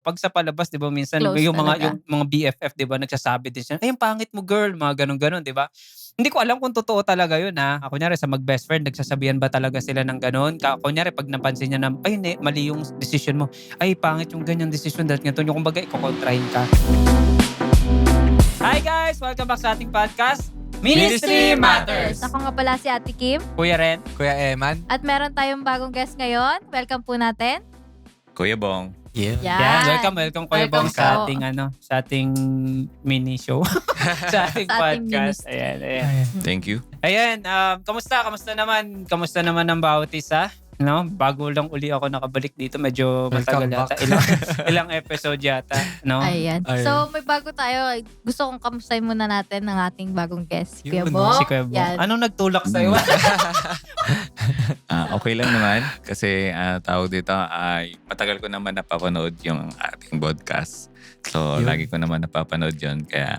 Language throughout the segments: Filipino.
'Pag sa palabas 'di ba minsan Close yung talaga. mga BFF 'di ba nagsasabi din siya, "Ay ang pangit mo girl," mga gano'n-gano'n 'di ba? Hindi ko alam kung totoo talaga yun, kunyari sa mag-best friend nagsasabihan ba talaga sila ng gano'n? Kunyari 'pag napansin niya na, "Ay hindi, mali yung desisyon mo. Ay pangit yung ganyang desisyon dahil ganito." Yung kumbaga ikokontrahin ka. Hi guys! Welcome back sa ating podcast, Ministry Ministry Matters. Matters! Ako nga pala si Ate Kim Kuya Ren, Kuya Eman? at meron tayong bagong guest ngayon. Welcome po natin. Kuya Bong. Yeah. yan, Yan. welcome Kuya Welcome Bong sa po. ating sa ating mini show, sa ating Sa ating podcast. ministry. Ayan. Thank you. Ayan, kamusta? Kamusta naman? Kamusta naman ang bawat isa? No, bago lang uli ako nakabalik dito. Medyo matagal Welcome yata. back. Ilang episode yata, no? Ayan. Ayun. So, may bago tayo. Gusto kong kamustahin muna natin ang ating bagong guest. Kuya Yun, Bong. Si Kuya Bong. Yan. Anong nagtulak sa'yo? Okay lang naman kasi tawag dito ay matagal ko naman napapanood yung ating podcast. So Yun. lagi ko naman napapanood yun kaya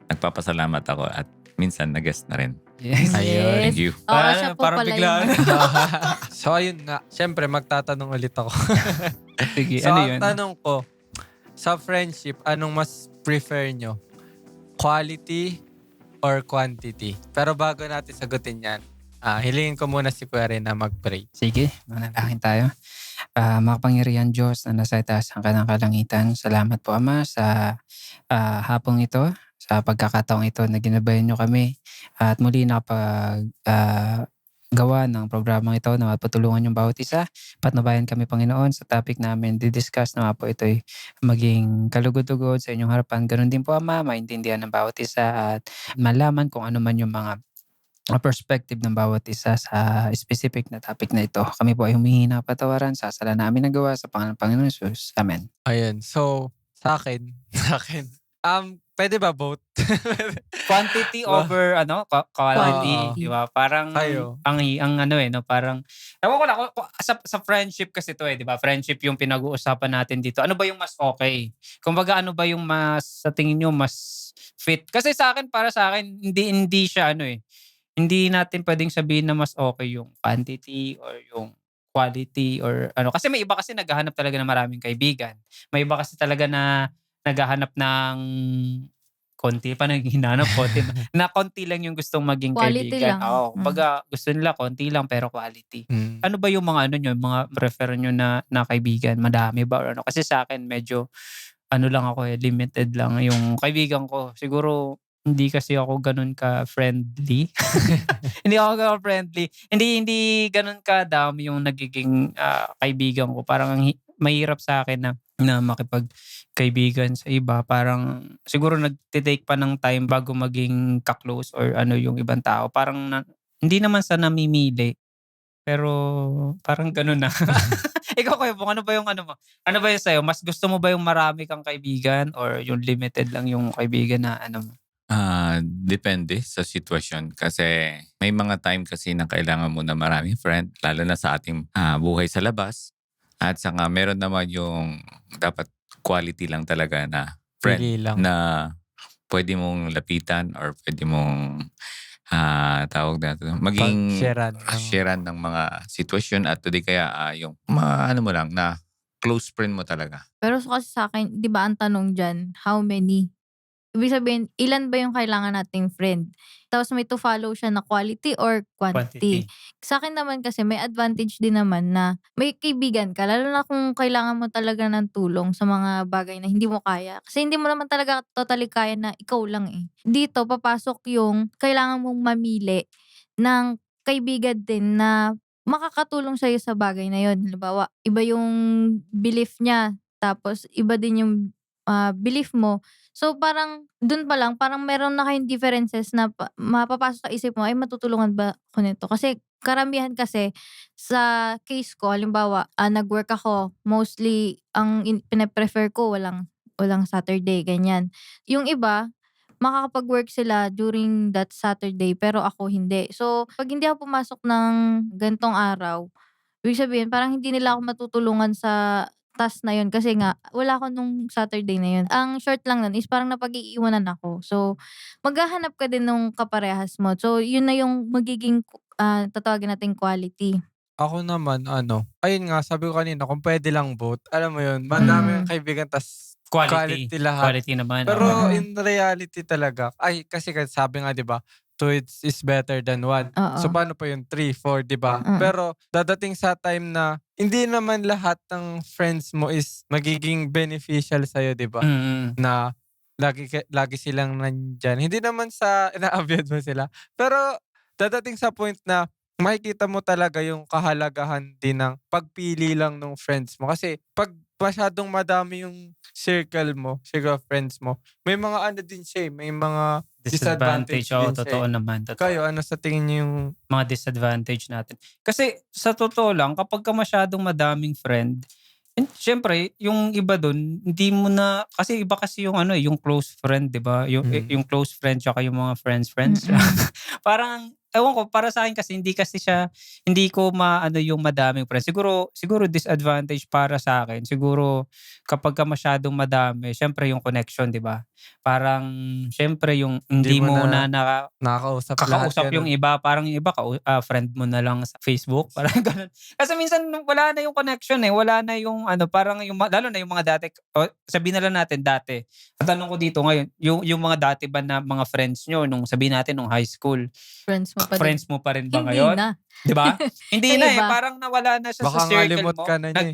nagpapasalamat ako at minsan na-guest na rin. Yes. Ayun. Thank you. Oo, siya po Parang pala biglaan. yung... So ayun nga, syempre magtatanong ulit ako. Sige, So ano ang yun? tanong ko, sa friendship, anong mas prefer nyo? Quality or quantity? Pero bago natin sagutin yan, hilingin ko muna si Kuya Ren na mag-pray. Sige, manalangin tayo. Makapangyarihan Diyos na nasa itaas ang kanang kalangitan. Salamat po Ama sa hapong ito, sa pagkakataong ito na ginabayan nyo kami. At muli nakapag gawa ng programang ito na mapatulungan yung bawat isa. Patnubayan kami Panginoon sa topic namin didiscuss na po ito'y maging kalugod-ugod sa inyong harapan. Ganun din po Ama, maintindihan ng bawat isa at malaman kung ano man yung mga perspective ng bawat isa sa specific na topic na ito. Kami po ay humihingi ng patawaran sa sala namin nagawa sa pangalan ng Panginoon Jesus. Amen. Ayun. So, sa akin. Pwede ba both? Quantity Wow. over quality, Oo. di ba? Parang Kayo? ang ano no, parang ewan ko lang sa friendship kasi to di ba? Friendship yung pinag-uusapan natin dito. Ano ba yung mas okay? Kumbaga ano ba yung mas sa tingin niyo mas fit? Kasi sa akin para sa akin hindi siya hindi natin pwedeng sabihin na mas okay yung quantity or yung quality or ano. Kasi may iba kasi naghahanap talaga ng maraming kaibigan. May iba kasi talaga na naghahanap ng konti pa naghihinanap konti na konti lang yung gustong maging Quality kaibigan. lang. Oo, kumbaga gusto nila konti lang pero quality. Mm. Ano ba yung mga ano nyo, mga prefer nyo na kaibigan? Madami ba or ano? Kasi sa akin medyo ano lang ako limited lang yung kaibigan ko. Siguro hindi kasi ako ganun ka-friendly. Hindi ako ganun friendly. Hindi ganun kadami yung nagiging kaibigan ko. Parang mahirap sa akin na makipagkaibigan sa iba. Parang siguro nagtitake pa ng time bago maging ka-close or ano yung ibang tao. Parang hindi naman sa namimili. Pero parang ganun na. Ikaw Kuya Bong, ano ba yung ano mo? Ano ba yung sa'yo? Mas gusto mo ba yung marami kang kaibigan or yung limited lang yung kaibigan na ano mo? Depende sa sitwasyon kasi may mga time kasi na kailangan mo na maraming friend lalo na sa ating buhay sa labas at saka meron naman yung dapat quality lang talaga na friend Pili lang. na pwede mong lapitan or pwede mong tawag natin maging sharean ng mga sitwasyon at di kaya yung ano mo lang na close friend mo talaga. Pero kasi sa akin, di ba ang tanong dyan, how many? Ibig sabihin, ilan ba yung kailangan nating friend? Tapos may to follow siya na quality or quantity. Sa akin naman kasi may advantage din naman na may kaibigan ka. Lalo na kung kailangan mo talaga ng tulong sa mga bagay na hindi mo kaya. Kasi hindi mo naman talaga totally kaya na ikaw lang eh. Dito, papasok yung kailangan mong mamili ng kaibigan din na makakatulong sa'yo sa bagay na yun. Halimbawa, iba yung belief niya. Tapos iba din yung belief mo. So parang dun pa lang parang meron na kayong differences na mapapasok sa isip mo, ay matutulungan ba ako nito? Kasi karamihan kasi sa case ko halimbawa, nag-work ako mostly ang pine-prefer ko walang Saturday ganyan. Yung iba makakapag-work sila during that Saturday pero ako hindi. So 'pag hindi ako pumasok ng ganitong araw, ibig sabihin parang hindi nila ako matutulungan sa task na yun kasi nga wala ako nung Saturday na yun. Ang short lang nun is parang napag-iiwanan ako. So, maghahanap ka din nung kaparehas mo. So, yun na yung magiging tatawagin nating quality. Ako naman ayun nga sabi ko kanina kung pwede lang both. Alam mo yun, madami kang kaibigan tas Quality. quality lahat. Quality naman. Pero Oo. in reality talaga, kasi sabi nga 'di ba, two is better than one. Oo. So paano pa yung 3, 4, 'di ba? Mm. Pero dadating sa time na hindi naman lahat ng friends mo is magiging beneficial sa'yo, 'di ba? Mm. Na lagi silang nandiyan. Hindi naman sa ina-avoid mo sila. Pero dadating sa point na makikita mo talaga yung kahalagahan din ng pagpili lang ng friends mo. Kasi 'pag masyadong madami yung circle of friends mo, may mga din siya, may mga disadvantage Oo, din siya. totoo naman. Totoo. Kayo, ano sa tingin niyo yung Mga disadvantage natin. Kasi sa totoo lang, kapag ka masyadong madaming friend, siyempre, yung iba dun, hindi mo na, kasi iba kasi yung yung close friend, di ba? Yung close friend tsaka yung mga friends. Parang, ewan ko, para sa akin kasi, hindi ko maano yung madaming friends. Siguro disadvantage para sa akin. Siguro, kapag ka masyadong madami, siyempre yung connection, di ba? Parang, siyempre yung hindi mo na nakakausap kakausap lahat, yung iba, parang yung iba friend mo na lang sa Facebook, parang gano'n. Kasi minsan wala na yung connection wala na yung parang yung lalo na yung mga dati sabihin na lang natin dati. Ang tanong ko dito ngayon, yung mga dati ba na mga friends niyo nung sabihin natin nung high school, Friends mo pa din. friends mo pa rin ba Hindi ngayon? na. 'Di ba? Hindi Yung na iba. parang nawala na siya Baka sa circle ngalimot mo. ka na niya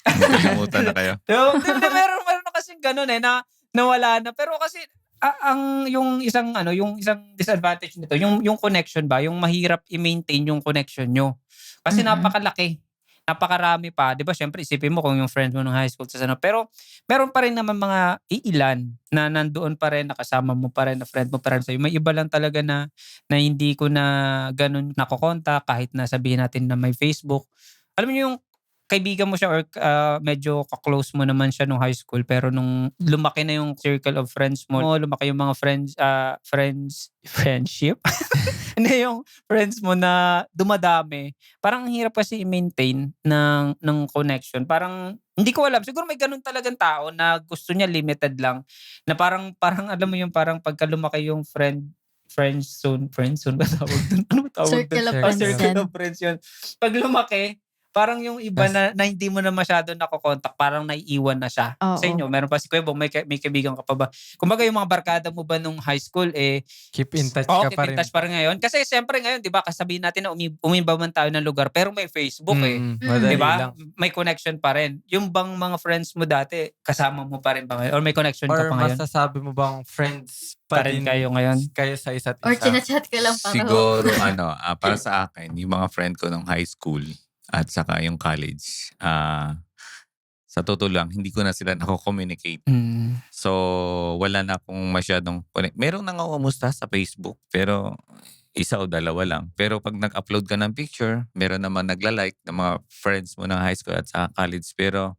Nagkalimutan na kayo. Hindi, meron na kasing gano'n na nawala na. Pero kasi yung isang disadvantage nito, yung connection ba, yung mahirap i-maintain yung connection nyo. Kasi napakalaki. Napakarami pa. 'Di ba? Syempre isipin mo kung yung friends mo nung high school pero meron pa rin naman mga iilan na nandoon pa rin, nakasama mo pa rin, na friend mo pa rin sa'yo. May iba lang talaga na hindi ko na ganun nakokontak kahit na sabihin natin na may Facebook. Alam niyo yung kaibigan mo siya or medyo ka-close mo naman siya nung high school, pero nung lumaki na yung circle of friends mo, lumaki yung mga friendship. Hindi, yung friends mo na dumadami. Parang ang hirap kasi i-maintain ng connection. Parang hindi ko alam, siguro may ganun talagang tao na gusto niya limited lang. Na parang alam mo yung parang pagka lumaki yung friend zone ba tawag dun? Ano ba tawag dun? Circle of Circle. friends Circle yan. of friends yun. Pag lumaki, parang yung iba na hindi mo na masyado nakokontak, parang naiiwan na siya. Oo. Sa inyo, meron pa si Kuya Bong, may kaibigan ka pa ba? Kumbaga yung mga barkada mo ba nung high school, keep in touch oo, ka keep pa in rin. touch pa rin ngayon. Kasi siyempre ngayon, di ba, kasabihin natin na umimba man tayo ng lugar, pero may Facebook Madali di ba? lang. May connection pa rin. Yung bang mga friends mo dati, kasama mo pa rin ba ngayon? Or may connection ka Or pa ngayon? masasabi mo bang friends Pa pa rin din kayo ngayon? kayo sa isa't Or isa? chinachat ka lang para Siguro para sa akin, yung mga friend ko nung high school at saka yung college, sa totoo lang, hindi ko na sila nako-communicate. So, wala na akong masyadong connect. Meron nangungumusta sa Facebook, pero isa o dalawa lang. Pero pag nag-upload ka ng picture, meron naman nagla-like ng mga friends mo ng high school at sa college. Pero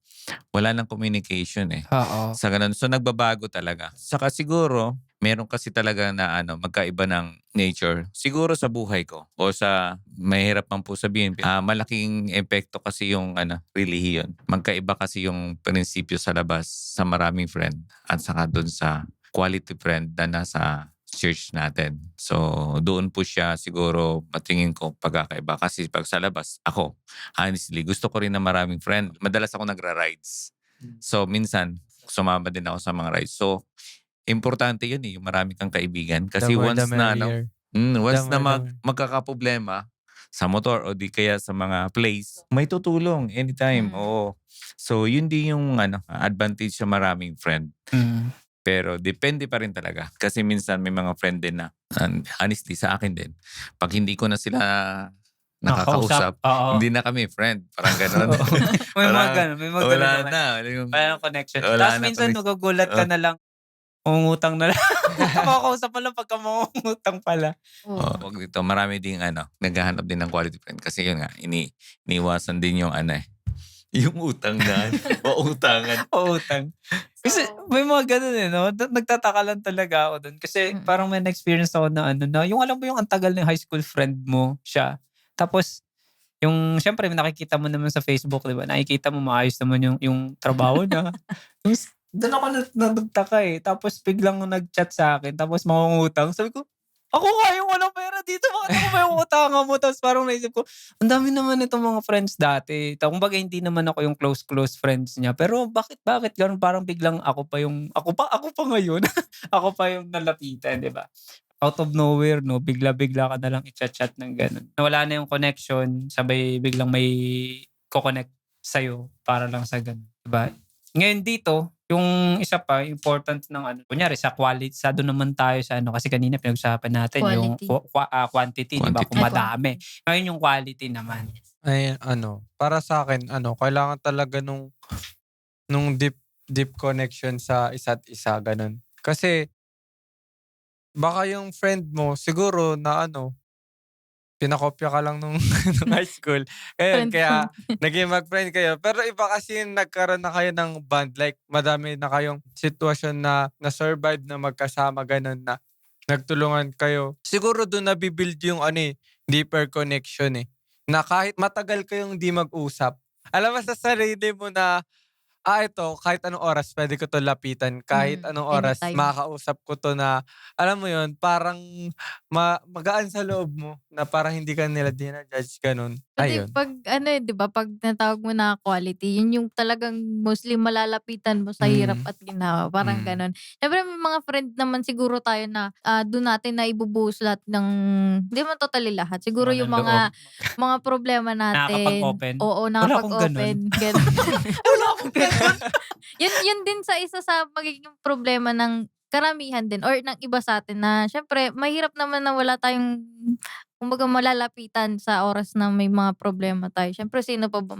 wala nang communication Oo. sa ganun. So, nagbabago talaga. Saka siguro, meron kasi talaga na magkaiba ng nature. Siguro sa buhay ko o sa mahirap man po sabihin, malaking epekto kasi yung relihiyon. Magkaiba kasi yung prinsipyo sa labas sa maraming friend at saka doon sa quality friend na nasa church natin. So, doon po siya siguro matingin ko pagkakaiba. Kasi pag sa labas, ako, honestly, gusto ko rin na maraming friend. Madalas ako nagra-rides. So, minsan, sumama din ako sa mga rides. So, importante yun yung marami kang kaibigan. Kasi The more, once the na, merrier. once The na more, the more. magkakaproblema sa motor o di kaya sa mga place, may tutulong anytime. Oo. So, yun din yung advantage sa maraming friend. Pero depende pa rin talaga. Kasi minsan may mga friend din na, honestly sa akin din, pag hindi ko na sila nakakausap, Oo. hindi na kami friend. Parang gano'n. May mga Parang ganun. May mga ganun wala naman. na. Parang connection. Wala Tapos na minsan connection. magugulat ka na lang. Mangungutang na lang. Makakausap mo lang pagka mangungutang pala. Wag dito, marami ding naghahanap din ng quality friend. Kasi yun nga, iniwasan din yung yung utang na, mautangan. Utang. Kasi may mga ganun no? Nagtataka lang talaga ako dun. Kasi parang may na-experience ako na na yung alam mo yung ang tagal ng high school friend mo siya. Tapos, yung syempre nakikita mo naman sa Facebook, di ba? Nakikita mo maayos naman yung trabaho niya. Doon ako nagtaka Tapos biglang nag-chat sa akin. Tapos mangungutang. Sabi ko, Ako nga yung walang pera dito, bakit ako ba yung utangan mo? Tapos parang naisip ko, ang dami naman itong mga friends dati. Kumbaga hindi naman ako yung close friends niya. Pero bakit ganun? Parang biglang ako pa ngayon. Ako pa yung nalapitan, di ba? Out of nowhere, no? Bigla-bigla ka na lang i-chat ng ganun. Nawala na yung connection, sabay biglang may ko-connect sa'yo para lang sa ganun. Diba? Ngayon dito, yung isa pa, important ng ano, kunyari sa quality, sa doon naman tayo sa ano, kasi kanina pinag-usapan natin yung Quality. quantity, di ba? Quantity. Kung madami. Ngayon yung quality naman. Ay, para sa akin, kailangan talaga nung deep connection sa isa't isa, ganun. Kasi, baka yung friend mo, siguro na pinakopya ka lang nung high school. Ayun, Friend kaya naging mag-friend kayo. Pero iba kasi yung nagkaroon na kayo ng bond. Like, madami na kayong sitwasyon na na-survive na magkasama, ganun na nagtulungan kayo. Siguro doon nabibuild yung deeper connection na kahit matagal kayong di mag-usap, alam mo sa sarili mo na, ito, kahit anong oras pwede ko to lapitan. Kahit anong oras Anytime. makakausap ko to na, alam mo yun, parang magaan sa loob mo na parang hindi ka nila dinajudge, ganun. Kasi Ayun. pag di ba, pag natawag mo na quality, yun yung talagang mostly malalapitan mo sa hirap Mm. at ginawa. Parang Mm. ganun. Siyempre may mga friend naman siguro tayo na doon natin na ibubuhos lahat ng, hindi man totally lahat. Siguro Mga yung ng mga problema natin. Nakakapag-open. Oo, Wala akong nakapag-open. Ganun. Wala akong ganun. yun din sa isa sa magiging problema ng karamihan din or ng iba sa atin na syempre mahirap naman na wala tayong kumbaga malalapitan sa oras na may mga problema tayo. Syempre sino pa ba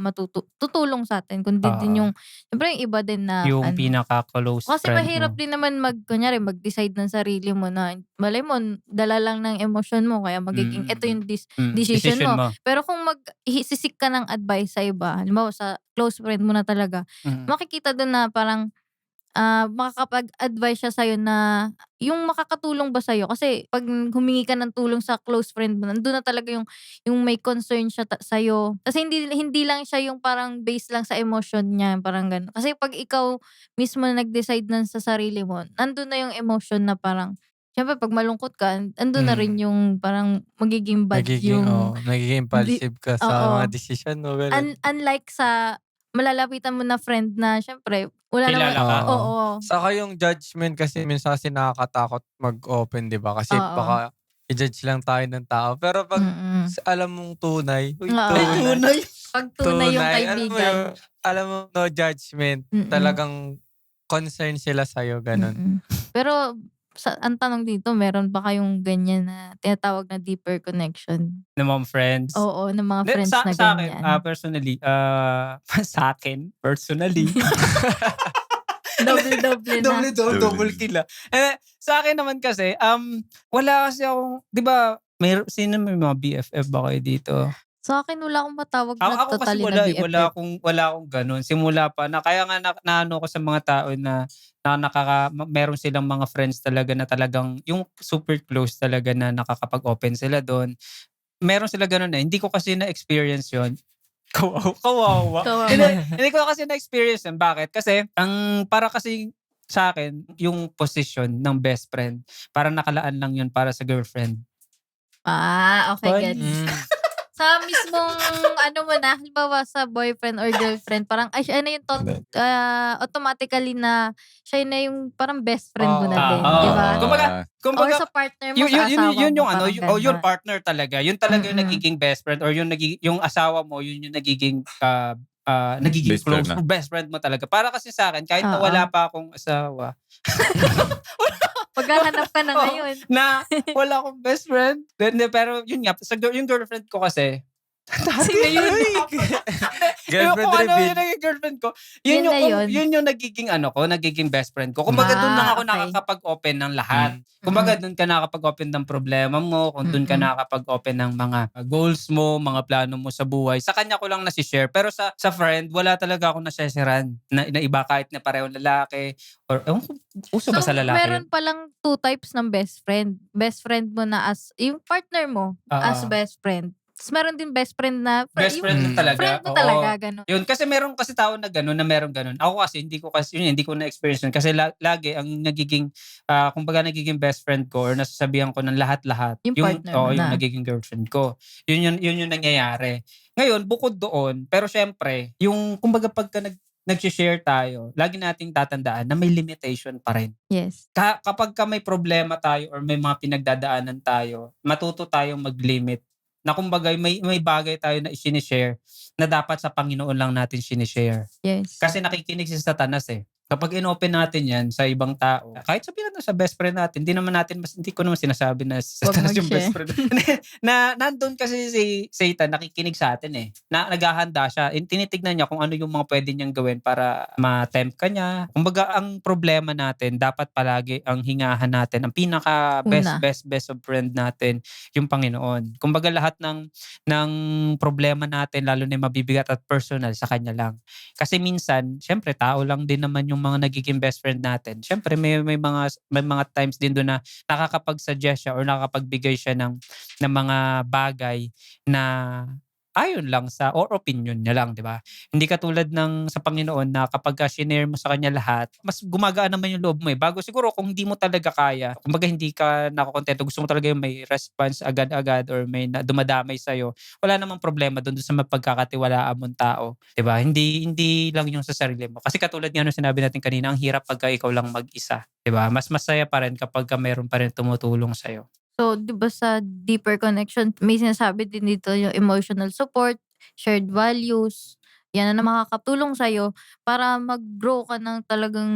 tutulong sa atin kundi din yung syempre yung iba din na Yung pinaka-close kasi friend mahirap mo. din naman kunyari mag-decide ng sarili mo na malay mo dala lang ng emosyon mo kaya magiging ito yung decision mo. Pero kung sisik ka ng advice sa iba, halimbawa sa close friend mo na talaga, makikita doon na parang makakapag-advice siya sa'yo na yung makakatulong ba sa'yo. Kasi 'pag humingi ka ng tulong sa close friend mo, nandun na talaga yung may concern siya sa'yo. Kasi hindi lang siya yung parang based lang sa emotion niya, parang gano'n. Kasi 'pag ikaw mismo na nag-decide sa sarili mo, nandun na yung emotion na parang siyempre 'pag malungkot ka, andun na rin yung parang magiging bad yung Nagiging impulsive ka sa mga oo. desisyon mo, ganun. Unlike sa malalapitan mo na friend na siyempre wala naman Kilala ka. oo. Saka yung judgment kasi minsan kasi nakakatakot mag-open, 'di ba? Kasi Oo. baka i-judge lang tayo ng tao. Pero 'pag Mm. alam mong tunay, uy, Oo. tunay. 'Pag tunay yung Alam mo kaibigan. alam mo, no judgment. Mm. Talagang concern sila sa'yo, ganun. Mm. Pero ang tanong dito, meron ba kayong ganyan na tinatawag na deeper connection? Ng mga friends. Oo, ng mga Hindi, friends na sa akin, ganyan. personally, sa akin, personally. Double na. Double kill. Sa akin naman kasi, wala kasi akong, di ba, sino may mga BFF ba kayo dito? Sa akin wala akong matawag na Ako kasi totally wala, na BFF. wala akong ganun. Simula pa na kaya nga naano ko sa mga tao na meron silang mga friends talaga na talagang yung super close talaga na nakakapag-open sila doon. Meron sila ganun eh. Hindi ko kasi na-experience 'yon. Kawawa. Kawawa. Hindi ko kasi na-experience 'yon. Bakit? Kasi para kasi sa akin yung position ng best friend, para nakalaan lang 'yun para sa girlfriend. Okay, gets. Mm. Sa mismong mo na, halimbawa sa boyfriend or girlfriend, parang ay siya na yung automatically na siya na yung parang best friend mo na din, di ba? Or sa partner mo, sa asawa mo, yun yung parang yung ganon. partner talaga. Yun talaga yung Mm-mm. nagiging best friend or yung asawa mo, yun yung nagiging Best friend na. best friend mo talaga. Para kasi sa akin, kahit na Oo. wala pa akong asawa, Maghahanap ka na Oo. ngayon. na wala akong best friend. Pero yun nga, yung girlfriend ko kasi, Sino yun? Girlfriend kung ano reveal. yung naging girlfriend ko, Yun na yun. yun yung nagiging nagiging best friend ko. Kumbaga doon lang ako Okay. nakakapag-open ng lahat. Kumbaga doon ka nakakapag-open ng problema mo, kung doon ka Mm-mm. nakakapag-open ng mga goals mo, mga plano mo sa buhay. Sa kanya ko lang nasi-share. Pero sa friend, wala talaga ako nasesharean na iba kahit na pareho lalaki. Or, ewan ko, uso ba sa lalaki meron yun? palang 2 types ng best friend. Best friend mo na as, yung partner mo as Ah. best friend. Tapos meron din best friend na Best friend na Mm. talaga. friend na Oo. talaga, gano'n. Yun, kasi meron kasi tao na gano'n, na meron gano'n. Ako kasi hindi ko na-experience yun. Kasi lagi ang nagiging, kumbaga nagiging best friend ko or nasasabihan ko ng lahat-lahat, Yung partner mo yung na. nagiging girlfriend ko. Yun yung nangyayari. Ngayon, bukod doon, pero syempre, yung kumbaga pagka nag-share tayo, lagi nating tatandaan na may limitation pa rin. Yes. Kapag may problema tayo or may mga pinagdadaanan tayo, matuto tayong mag-limit. Na kumbaga may bagay tayo na i-share na dapat sa Panginoon lang natin shine-share. Yes. Kasi nakikinig si Satanas eh. Kapag inopen natin yan sa ibang tao, kahit sabihin natin sa best friend natin, hindi ko naman sinasabi na si Huwag Satanas yung mag-share. best friend. na nandun kasi si Satan, nakikinig sa atin eh. Na naghahanda siya. Tinitignan niya kung ano yung mga pwede niyang gawin para ma-tempt ka niya. Kumbaga, ang problema natin, dapat palagi ang hingahan natin, ang pinaka Una. best of friend natin, yung Panginoon. Kumbaga, lahat ng problema natin, lalo na yung mabibigat at personal, sa Kanya lang. Kasi minsan, syempre, tao lang din naman yung mga nagiging best friend natin. Syempre, may mga times din doon na nakakapag-suggest siya or nakakapagbigay siya ng mga bagay na ayon lang sa or opinion niya lang, di ba? Hindi katulad ng sa Panginoon na kapag shinare mo sa Kanya lahat, mas gumagaan naman yung loob mo eh. Bago siguro kung hindi mo talaga kaya, kumbaga hindi ka nakokontento, gusto mo talaga yung may response agad-agad or may dumadamay sa'yo, wala namang problema doon sa mapagkakatiwalaan mong tao. Diba? Hindi lang yung sa sarili mo. Kasi katulad nga nung sinabi natin kanina, ang hirap pagka ikaw lang mag-isa. Diba? Mas masaya pa rin kapag meron pa rin tumutulong sa'yo. So, di ba sa deeper connection, may sinasabi din dito yung emotional support, shared values. Yan na makakatulong sa'yo para mag-grow ka ng talagang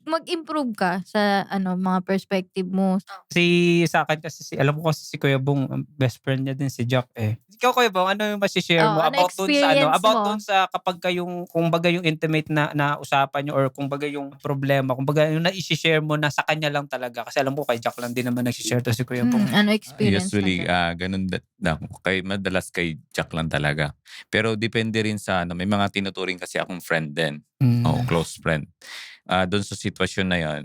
mag-improve ka sa mga perspective mo. Sa akin kasi alam ko kasi si Kuya Bong, best friend niya din si Jack eh. Ikaw Kuya Bong, ano yung masishare mo Ano about dun sa experience about mo? dun sa kapag yung kumbaga yung intimate na usapan niyo or kumbaga yung problema, kumbaga yung na-i-share mo na sa kanya lang talaga. Kasi alam ko kay Jack lang din naman nag-share to si Kuya Bong. Ano experience Usually, na ganun madalas kay Jack lang talaga. Pero depende rin sa may mga tinuturing kasi akong friend din. O close friend. Doon sa sitwasyon na yun,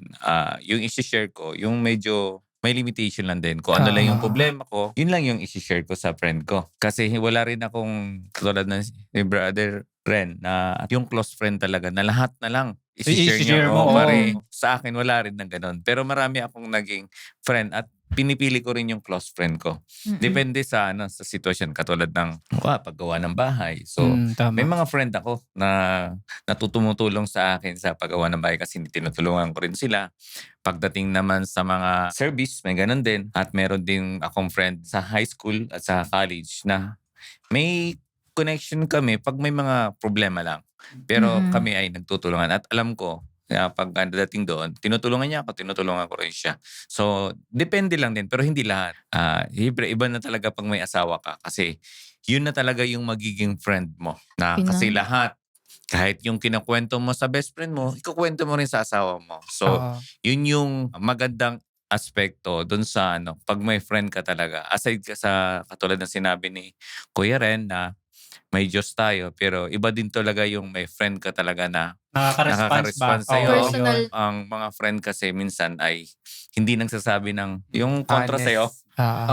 yung isi-share ko, yung medyo may limitation lang din. Kung ano lang yung problema ko, yun lang yung isi-share ko sa friend ko. Kasi wala rin akong, tulad ng ni brother Ren, na yung close friend talaga, na lahat na lang isi-share I-share niya. mo, Pare, sa akin, wala rin ng ganun. Pero marami akong naging friend at pinipili ko rin yung close friend ko. Depende sa sa sitwasyon, katulad ng paggawa ng bahay. So, may tama. mga friend ako na tumutulong sa akin sa paggawa ng bahay kasi tinutulungan ko rin sila. Pagdating naman sa mga service, may ganun din. At meron din akong friend sa high school at sa college na may connection kami pag may mga problema lang. Pero kami ay nagtutulungan at alam ko, pag dating doon, tinutulungan niya ako, tinutulungan ko rin siya. So, depende lang din, pero hindi lahat. Iba na talaga pag may asawa ka kasi yun na talaga yung magiging friend mo. Kasi lahat, kahit yung kinakwento mo sa best friend mo, ikukwento mo rin sa asawa mo. So, yun yung magandang aspekto dun sa pag may friend ka talaga. Aside ka sa katulad ng sinabi ni Kuya Ren na may Diyos tayo, pero iba din talaga yung may friend ka talaga na nakaka-response sa'yo. Personal. Ang mga friend kasi minsan ay hindi nagsasabi ng yung kontra Honest. sa'yo.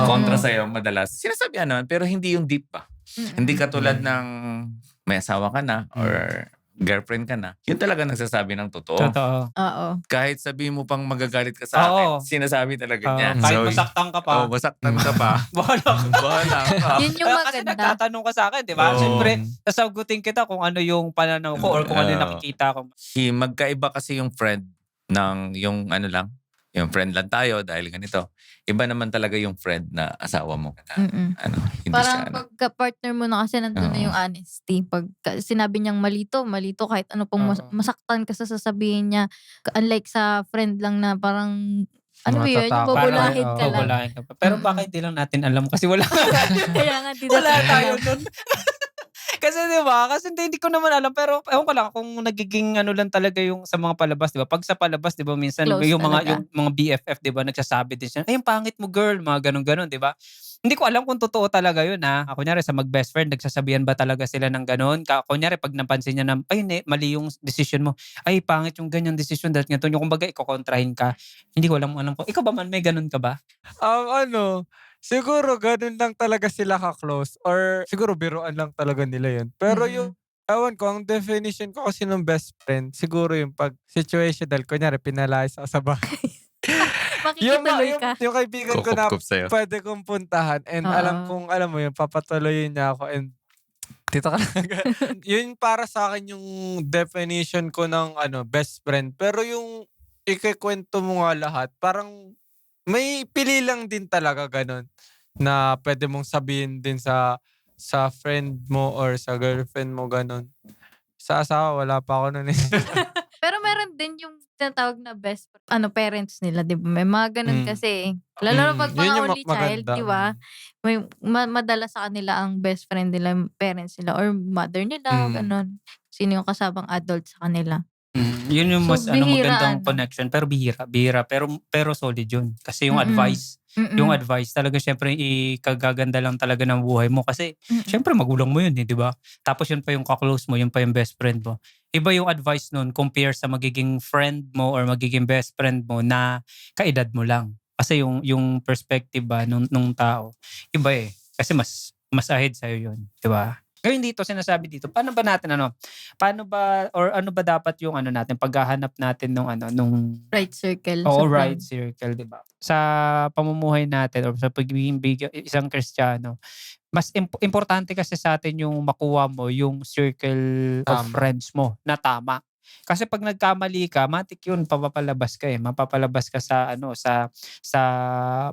Kontra sa'yo madalas. Sinasabihan naman, pero hindi yung deep pa. Hindi katulad ng may asawa ka na or girlfriend ka na. Yun talaga nagsasabi ng totoo. Totoo. Oo. Kahit sabi mo pang magagalit ka sa akin, sinasabi talaga niya. Kahit masaktan ka pa. Masaktan ka pa. Bahala ka. Yun yung Kasi maganda. nagtatanong ka sa akin, di ba? Oo. Siyempre, sasagutin kita kung ano yung pananaw ko or kung ano yung nakikita ko. Magkaiba kasi yung friend ng yung yung friend lang tayo dahil ganito. Iba naman talaga yung friend na asawa mo. Hindi Parang siya pagka-partner mo na kasi nandun na yung honesty. Pag sinabi niyang malito kahit ano pong masaktan ka sa sasabihin niya. Unlike sa friend lang na parang, ano ba yun? Yung Matatakot. bubulahin ka lang. Bubulahin ka pa. Pero bakit di lang natin alam kasi wala Kaya nga, di wala natin tayo alam. nun. Kasi di ba? Kasi hindi ko naman alam. Pero ewan ko lang kung nagiging lang talaga yung sa mga palabas, di ba? Pag sa palabas, di ba, minsan Close yung talaga. mga BFF, di ba, nagsasabi din siya, ay, ang pangit mo, girl. Mga ganun-ganun, di ba? Hindi ko alam kung totoo talaga yun, ha. Kunyari, sa mag-best friend, nagsasabihan ba talaga sila ng ganun? Kunyari, pag napansin niya na, ay, mali yung decision mo. Ay, pangit yung ganyang decision. Dahil nga, yung kumbaga, ikokontrahin ka. Hindi ko alam kung, ikaw ba man, may ganun ka ba? Siguro ganun lang talaga sila ka-close or siguro biruan lang talaga nila yun. Pero yung ewan ko, ang definition ko kasi ng best friend, siguro yung pag situational, kunyari pinalayas ako sa bahay. Makikituloy yung, ka. yung kaibigan ko na Kukup-kup sa'yo. pwede kong puntahan and alam Oo. kong, alam mo yun, papatuloyin niya ako and dito ka lang. Yun para sa akin yung definition ko ng best friend. Pero yung ikikwento mo nga lahat, parang may pili lang din talaga ganun na pwede mong sabihin din sa friend mo or sa girlfriend mo ganun. Sa asawa, wala pa ako nun eh. Pero meron din yung tinatawag na parents nila, 'di ba? May mga ganun Mm. kasi. Lalo na pag Yun mga yung only child, maganda. 'di ba? May madalas sa kanila ang best friend nila, yung parents nila or mother nila, ganun. Sino yung kasabang adult sa kanila. Yun yung So, mas bihira magandang connection pero bihira pero solid yun. Kasi yung Mm. advice talaga siyempre ikagaganda lang talaga ng buhay mo kasi Mm. siyempre magulang mo yun, eh, 'di ba? Tapos yun pa yung ka-close mo, yun pa yung best friend mo. Iba yung advice nun compare sa magiging friend mo or magiging best friend mo na kaedad mo lang. Kasi yung perspective ba nung tao iba, eh. Kasi mas ahead sa'yo yun, 'di ba? Ngayon dito sinasabi dito, paano ba or ano ba dapat yung natin paghahanap natin nung Right circle sa right friend. circle, 'di ba? Sa pamumuhay natin or sa pagiging isang Kristiyano, mas importante kasi sa atin yung makuha mo yung circle of Tama. friends mo na tama. Kasi 'pag nagkamali ka, matik yun mapapalabas ka, eh. Mapapalabas ka sa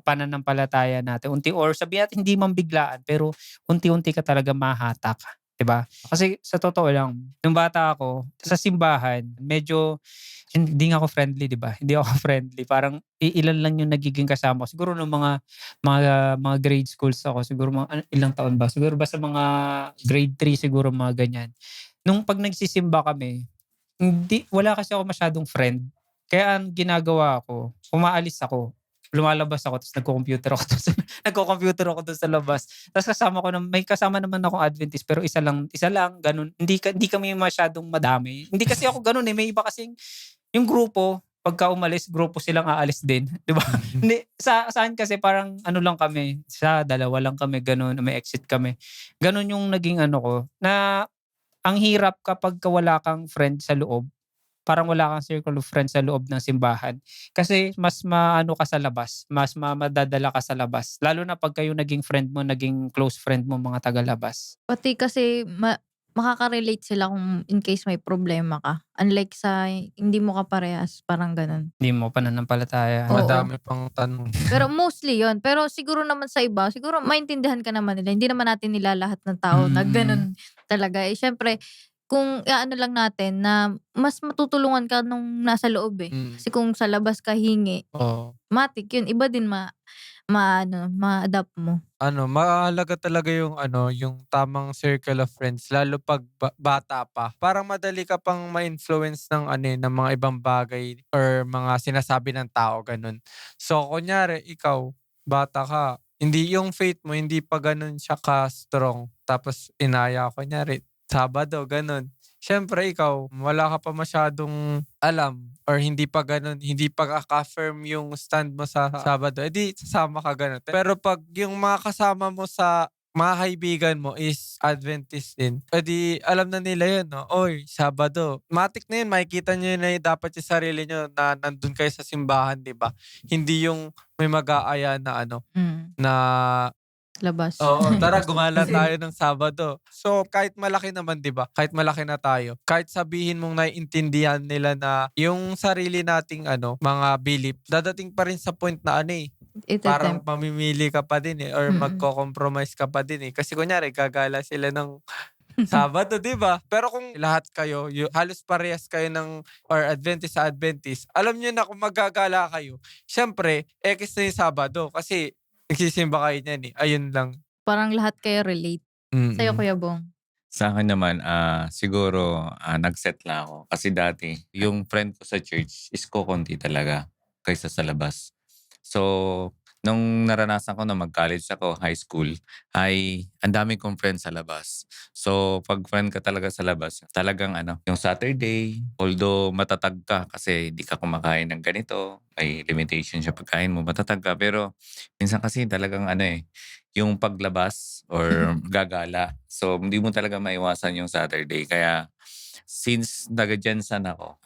pananampalataya natin. Or sabihin natin hindi man biglaan, pero unti-unti ka talaga mahahatak, 'di ba? Kasi sa totoo lang, nung bata ako, sa simbahan, medyo hindi nga ako friendly, 'di ba? Hindi ako friendly. Parang ilan lang yung nagiging kasama ko. Siguro nung mga grade schools ako, siguro ilang taon ba? Siguro basta mga grade 3 siguro mga ganyan. Nung 'pag nagsisimba kami, wala kasi ako masyadong friend. Kaya ang ginagawa ko, umaalis ako, lumalabas ako tapos nagko-computer ako dun sa labas. Tapos may kasama naman akong Adventist pero isa lang gano'n. Hindi kami masyadong madami. Hindi kasi ako gano'n, eh, may iba kasing yung grupo pagka umalis, grupo silang aalis din, 'di ba? Hindi sa'kin kasi parang lang kami, isa, dalawa lang kami gano'n, may exit kami. Gano'n yung naging ko na ang hirap kapagka wala kang friend sa loob. Parang wala kang circle of friends sa loob ng simbahan. Kasi mas ka sa labas, mas madadala ka sa labas. Lalo na pagka yung naging friend mo, naging close friend mo mga taga-labas. Pati kasi makaka-relate sila kung in case may problema ka. Unlike sa hindi mo kaparehas, parang ganun. Hindi mo pananampalataya. Oo. Madami pang tanong. Pero mostly yon. Pero siguro naman sa iba, siguro maintindihan ka naman nila. Hindi naman natin nilalahat ng tao na ganun talaga. Eh, syempre, kung iaano lang natin na mas matutulungan ka nung nasa loob, eh. Kasi kung sa labas ka hingi, Oo. matik yun. Iba din ma-adapt mo. Mahalaga talaga yung tamang circle of friends lalo 'pag bata pa. Parang madali ka pang ma-influence ng mga ibang bagay or mga sinasabi ng tao, gano'n. So, kunyari ikaw, bata ka, hindi yung faith mo hindi pa gano'n siya ka-strong tapos inaya kunyari Sabado, gano'n. Siyempre ikaw, wala ka pa masyadong alam or hindi pa gano'n, hindi pa ka-firm yung stand mo sa Sabado, sasama ka gano'n. Pero 'pag yung mga kasama mo sa mga kaibigan mo is Adventist din, alam na nila yun 'no, "Uy, Sabado." Matik na yun, makikita niyo na dapat yung sarili niyo na nandun kayo sa simbahan, 'di ba? Hindi yung may mag-aaya na na Labas. oo, tara gumala tayo ng Sabado. So, kahit malaki naman 'di ba, kahit malaki na tayo, kahit sabihin mong naiintindihan nila na yung sarili nating mga belief, dadating pa rin sa point na parang Ite-tempt. mamimili ka pa din, or magko-compromise ka pa din, eh. Kasi kunyari gagala sila ng Sabado, 'di ba? Pero kung lahat kayo, halos parehas kayo or Adventist sa Adventist, alam niyo na kung maggagala kayo, siyempre ekis na yung Sabado kasi nagsisimba kayo niyan, eh. Ayun lang. Parang lahat kayo relate. Sa'yo, Mm. Kuya Bong? Sa akin naman, siguro nag-set lang ako. Kasi dati, yung friend ko sa church is kokonti talaga kaysa sa labas. So, nung naranasan ko na mag-college ako, high school, ay ang dami kong friends sa labas. So, pag friend ka talaga sa labas, talagang yung Saturday, although matatag ka kasi di ka kumakain ng ganito, may limitation sa pagkain mo, matatag ka. Pero minsan kasi talagang yung paglabas or gagala. So, hindi mo talaga maiwasan yung Saturday. Kaya, since taga-Jensan ako,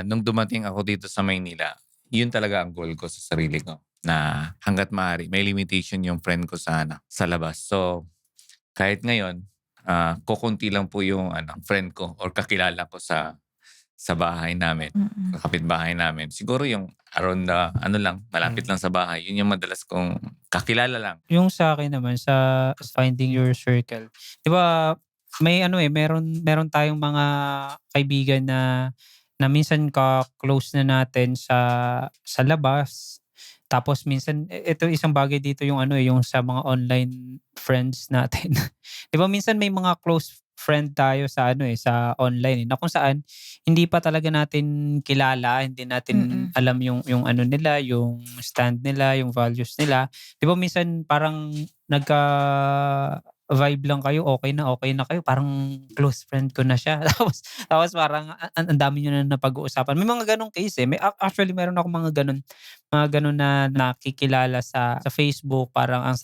nung dumating ako dito sa Maynila, yun talaga ang goal ko sa sarili ko na hangga't maaari may limitation yung friend ko sa labas. So, kahit ngayon, kukunti lang po yung friend ko or kakilala ko sa bahay namin, Mm. sa kapitbahay namin. Siguro yung around lang, malapit lang sa bahay. Yun yung madalas kong kakilala lang. Yung sa akin naman sa finding your circle. 'Di ba may meron tayong mga kaibigan na minsan ka-close na natin sa labas. Tapos minsan ito isang bagay dito yung yung sa mga online friends natin. 'Di ba minsan may mga close friend tayo sa online, na kung saan hindi pa talaga natin kilala, hindi natin Mm. alam yung nila, yung stand nila, yung values nila. 'Di ba minsan parang nagka-vibe lang kayo, okay na kayo, parang close friend ko na siya. Tapos parang ang dami niyo na napag-uusapan. May mga gano'ng case, eh. Actually meron akong mga gano'n na nakikilala sa Facebook. Parang ang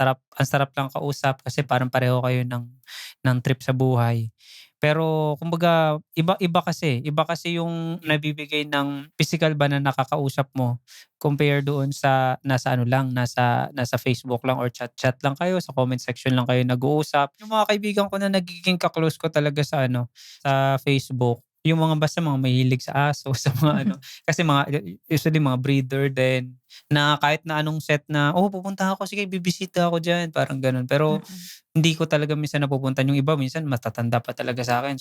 sarap lang kausap kasi parang pareho kayo ng trip sa buhay. Pero kumbaga iba kasi yung nabibigay ng physical ba na nakakausap mo compare doon sa nasa Facebook lang or chat-chat lang kayo, sa comment section lang kayo nag-uusap. Yung mga kaibigan ko na nagiging ka-close ko talaga sa Facebook, yung basta mga mahilig sa aso, sa mga kasi usually mga breeder din, na kahit na anong set na, "Oh, pupunta ako, sige bibisita ako diyan," parang gano'n. Pero Mm. hindi ko talaga minsan napupuntahan. Yung iba minsan matatanda pa talaga sa'kin,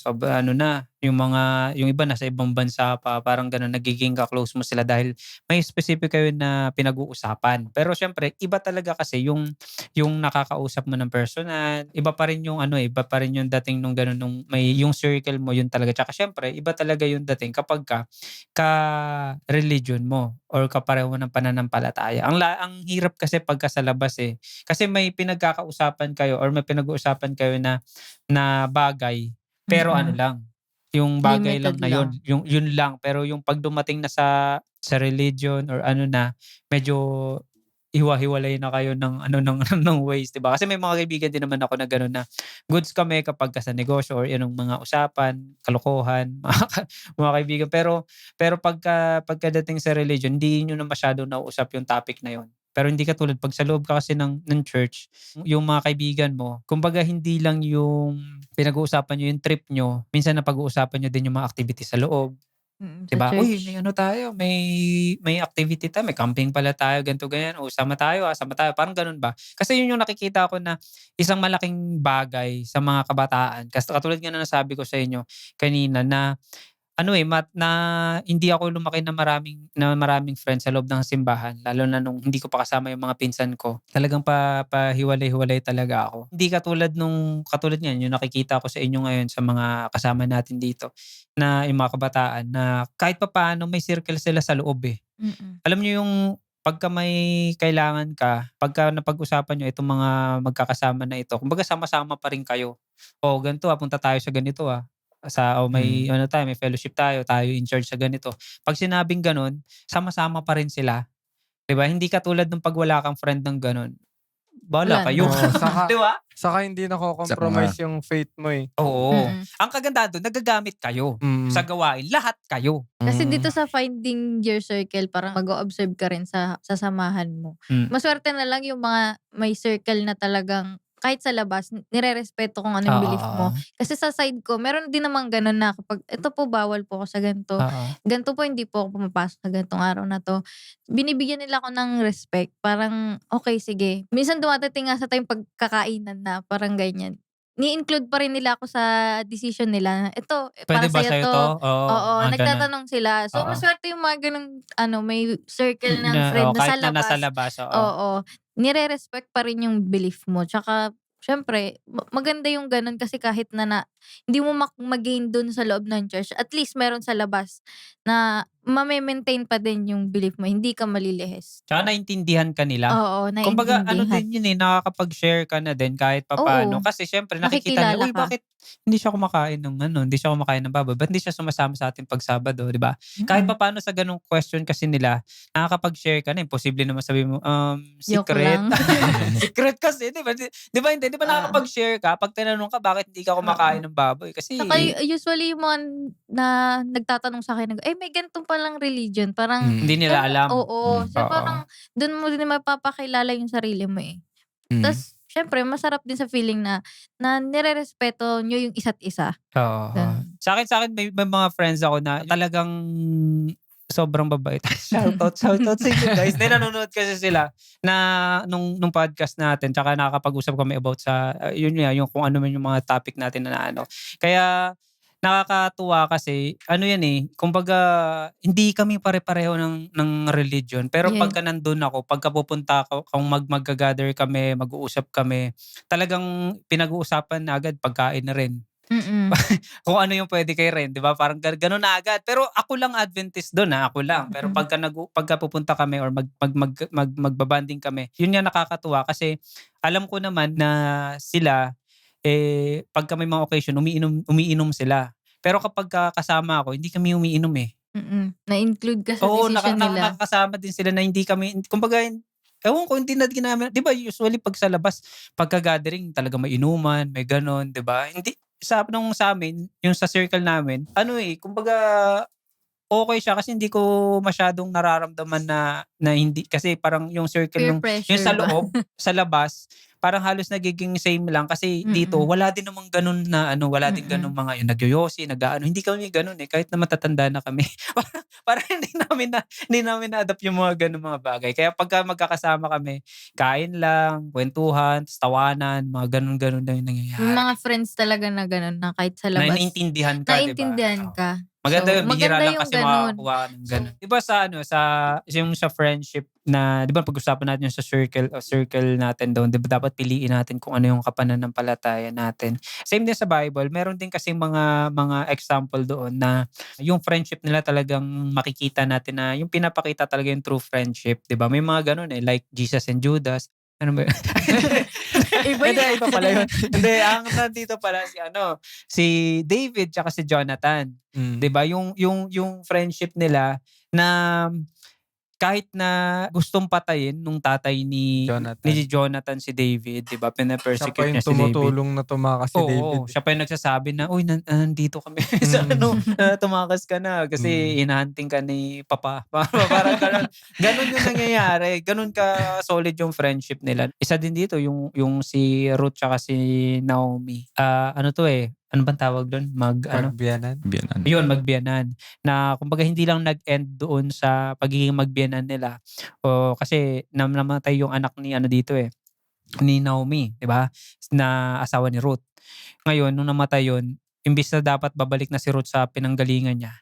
yung iba nasa ibang bansa pa, parang gano'n. Nagiging ka-close mo sila dahil may specific kayo na pinag-uusapan. Pero siyempre iba talaga kasi yung nakakausap mo ng personal, iba pa rin iba pa rin yung dating nung gano'n, nung may yung circle mo yun talaga. Tsaka siyempre iba talaga yung dating kapagka ka-religion mo or kapareho ng pananampalataya. Ang hirap kasi pagka sa labas, eh. Kasi may pinagkakausapan kayo or may pinag-uusapan kayo na bagay, pero Mm. lang, yung bagay lang Limited na yun, lang. yung yun lang. Pero yung 'pag dumating na sa religion or na, medyo hiwa-hiwalay na kayo ng ng ways, 'di ba? Kasi may mga kaibigan din naman ako na gano'n, na goods kami kapagka sa negosyo or yung mga usapan, kalokohan, mga kaibigan. Pero pagkadating sa religion, hindi niyo na masyadong nauusap yung topic na yun. Pero hindi katulad 'pag sa loob ka kasi ng church, yung mga kaibigan mo, kumbaga hindi lang yung pinag-uusapan niyo yung trip niyo, minsan napag-uusapan niyo din yung mga activities sa loob. Mm, 'Di sa ba? "Uy, church. may tayo, may activity tayo, may camping pala tayo, ganito, ganyan. O sama tayo, sama tayo." Parang gano'n ba. Kasi yun yung nakikita ko na isang malaking bagay sa mga kabataan. Kasi katulad nga ng nasabi ko sa inyo kanina na na hindi ako lumaki na maraming friends sa loob ng simbahan, lalo na nung hindi ko pa kasama yung mga pinsan ko. Talagang pahiwalay-hiwalay talaga ako. Hindi katulad niyan yung nakikita ko sa inyo ngayon sa mga kasama natin dito, na yung mga kabataan na kahit papaano may circle sila sa loob, eh. Mm. Alam niyo yung pagka may kailangan ka, pagka napag-usapan niyo itong mga magkakasama na ito, kumbaga sama-sama pa rin kayo. "O ganito, punta tayo sa ganito, may Mm. may fellowship tayo in charge sa ganito." 'Pag sinabing gano'n, sama-sama pa rin sila, 'di ba? Hindi katulad nung 'pag wala kang friend ng gano'n, bahala Wala na. kayo, Oo, 'di ba? saka hindi Saka nga, nako-compromise yung faith mo, eh. Oo. Mm. Ang kagandahan do'n, nagagamit kayo sa Mm. gawain, lahat kayo. Kasi Hmm. dito sa finding your circle parang mag-o-observe ka rin sa samahan mo. Hmm, Maswerte na lang yung mga may circle na talagang kahit sa labas nirerespeto kung ano yung oo, belief oo. mo. Kasi sa side ko meron din namang gano'n na kapag, "Eto po bawal po ako sa ganito. Oo. Ganito po hindi po ako pumapasok sa ganitong araw na 'to." Binibigyan nila ako ng respect. Parang, okey sige. Minsan dumadating nga sa time pagkakainan na parang ganyan. Ni-include pa rin nila ako sa decision nila. "Eto, "Puwede para ba sa'yo sa'yo 'to?" 'to." Oo, Oo, mga gano'n. nagtatanong sila. So, Oo. maswerte yung mga gano'ng may circle ng Oo, friend na sa kahit na nasa labas. labas, oo. Oo, nire-respect pa rin yung belief mo. Tsaka siyempre maganda yung gano'n kasi kahit na hindi mo ma-gain dun sa loob ng church, at least meron sa labas na mame-maintain pa din yung belief mo, hindi ka malilihis. Tsaka naintindihan ka nila. Oo, Kumbaga ano naiintindihan. din yun nakakapag-share ka na din kahit papaano. Oo, Kasi syempre nakikita niya, nakikilala uy ka. bakit hindi siya kumakain ng hindi siya kumakain ng baboy? Ba't hindi siya sumasama sa atin 'pag Sabado, 'di ba? Kahit papaano sa ganung question kasi nila, nakakapag-share ka na. Imposible naman sabihin mo, Joke secret. lang. Secret kasi, 'di ba? 'Di ba hindi? 'Di ba nakakapag-share ka 'pag tinanong ka bakit hindi ka kumakain ng baboy? Kasi Saka usually yung mga na nagtatanong sa'kin, may ganito palang religion. Parang Mm. hindi nila alam. oo. So Oo. parang dun mo din mapapakilala yung sarili mo, eh. Mm. Tas siyempre masarap din sa feeling na nirerespeto niyo yung isa't isa. Oo. Ganun. Sa'kin may mga friends ako na talagang sobrang babait. Shoutout sa inyo guys. Nanonood kasi sila na nung podcast natin tsaka nakakapag-usap kami about sa yun nga, yung kung ano man yung mga topic natin na ano. Kaya nakakatuwa kasi kumbaga hindi kami pare-pareho ng religion. Pero Yes. pagka nandun ako, pagka pupunta ako, kung magga-gather kami, mag-uusap kami, talagang pinag-uusapan na agad pagkain na rin. Mm. Kung ano yung pwede kay Ren, 'di ba? Parang gano'n na agad. Pero ako lang Adventist do'n, ako lang. Pero pagka pupunta kami or magbabanding kami, yun nga nakakatuwa kasi alam ko naman na sila, pagka may mga occasion umiinom sila. Pero kapagka kasama ako, hindi kami umiinom, eh. Na-include ka sa Oo, decision nila. nakakasama din sila na hindi kami kumbaga ewan ko hindi na ginamit 'di ba usually 'pag sa labas, pagka-gathering talagang may inuman, may gano'n, 'di ba? Hindi sa'min, yung sa circle namin, kumbaga okey siya kasi hindi ko masyadong nararamdaman na hindi kasi parang yung circle Peer yung pressure sa ba? loob, sa labas, parang halos nagiging same lang kasi dito wala din namang gano'n na wala din gano'ng mga yung nagyoyosi, hindi kami gano'n, kahit na matatanda na kami. Parang hindi namin na-adapt yung mga gano'ng mga bagay. Kaya pagka magkakasama kami, kain lang, kuwentuhan, ta's tawanan, mga gano'n-gano'n lang yung May nangyayari. mga friends talaga na gano'n na kahit sa Na labas naiintindihan ka, 'di ba? naiintindihan Oo. ka. Maganda So, yun, bihira maganda lang yung kasi gano'n. makakakuha ka ng gano'n. 'Di ba yung sa friendship na 'di ba pag-usapan natin yung sa circle natin doon, 'di ba dapat piliin natin kung ano yung kapananampalataya natin. Same din sa Bible, meron din kasing mga example doon na yung friendship nila talagang makikita natin na yung pinapakita talaga yung true friendship, 'di ba? May mga gano'n, like Jesus and Judas. Ano ba yun? Iba Hindi, yun. iba pala yun. Hindi, ang nandito pala si David tsaka si Jonathan. 'Di ba yung friendship nila na kahit na gustong patayin nung tatay ni Jonathan. Jonathan si David, 'di ba? Siya pa Pina-persecute yung niya si David. tumutulong na tumakas si David. Oo, siya pa yung nagsasabi na, "Uy, nandito kami sa tumakas ka na kasi hinahunting ka ni papa." Parang gano'n. Gano'n yung nangyayari. Gano'n ka-solid yung friendship nila. Isa din dito yung si Ruth tsaka si Naomi. Ano bang tawag do'n? Pagbiyanan. Biyanan. Yun, magbiyenan. Na kumbaga hindi lang nag-end doon sa pagiging magbiyenan nila. Kasi namatay yung anak ni ni Naomi, 'di ba? Na asawa ni Ruth. Ngayon nung namatay yun, imbis na dapat babalik na si Ruth sa pinanggalingan niya,